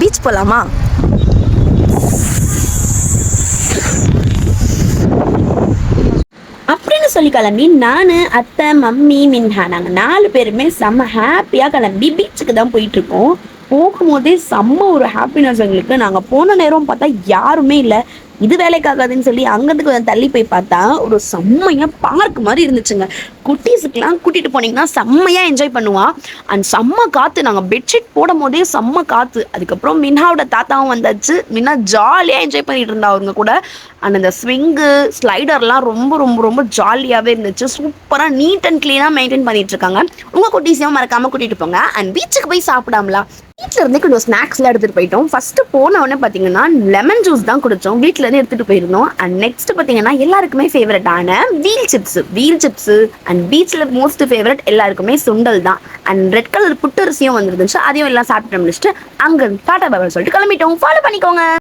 Beach போகலாமா? அப்படின்னு சொல்லி கிளம்பி நான், அத்தை, மம்மி, மின்ஹா நாங்கள் 4 பேருமே செம்ம ஹாப்பியாக கிளம்பி பீச்சுக்கு தான் போயிட்டுருக்கோம். போகும்போதே செம்ம ஒரு ஹாப்பினஸ் எங்களுக்கு. நாங்கள் போன நேரம் பார்த்தா யாருமே இல்லை. இது வேலைக்காகாதுன்னு சொல்லி அங்கேருந்து கொஞ்சம் தள்ளி போய் பார்த்தா ஒரு செம்மையாக பார்க் மாதிரி இருந்துச்சுங்க. குட்டீஸுக்கெலாம் கூட்டிகிட்டு போனீங்கன்னா செம்மையாக என்ஜாய் பண்ணுவான். அண்ட் செம்ம காற்று. நாங்கள் பெட்ஷீட் போடும் போதே செம்ம காற்று. அதுக்கப்புறம் மின்ஹாவோட தாத்தாவும் வந்தாச்சு. மின்னா ஜாலியாக என்ஜாய் பண்ணிட்டு இருந்தா அவங்க கூட. அண்ட் அந்த ஸ்விங்கு ஸ்லைடர்லாம் ரொம்ப ரொம்ப ரொம்ப ஜாலியாகவே இருந்துச்சு. சூப்பராக நீட் அண்ட் க்ளீனாக மெயின்டைன் பண்ணிட்டு இருக்காங்க. உங்கள் குட்டீஸையும் மறக்காமல் கூட்டிகிட்டு போங்க. அண்ட் பீச்சுக்கு போய் சாப்பிடாமலாம் வீட்டில் இருந்தே கொஞ்சம் ஸ்நாக்ஸ்லாம் எடுத்துகிட்டு போயிட்டோம். ஃபஸ்ட்டு போனவொடனே பார்த்தீங்கன்னா லெமன் ஜூஸ் தான் குடித்தோம். வீட்டிலேருந்து எடுத்துகிட்டு போயிருந்தோம். அண்ட் நெக்ஸ்ட் பார்த்தீங்கன்னா எல்லாருக்குமே ஃபேவரட்டான வீல் சிப்ஸு அண்ட் பீச்சில் மோஸ்ட் ஃபேவரட் எல்லாருக்குமே சுண்டல் தான். அண்ட் ரெட் கலர் புட்டரிசியும் வந்துருந்துச்சு. அதையும் எல்லாம் சாப்பிட்டு முடிச்சுட்டு அங்கே டாட்டா பாபா சொல்லிட்டு கிளம்பிட்டோம். ஃபாலோ பண்ணிக்கோங்க.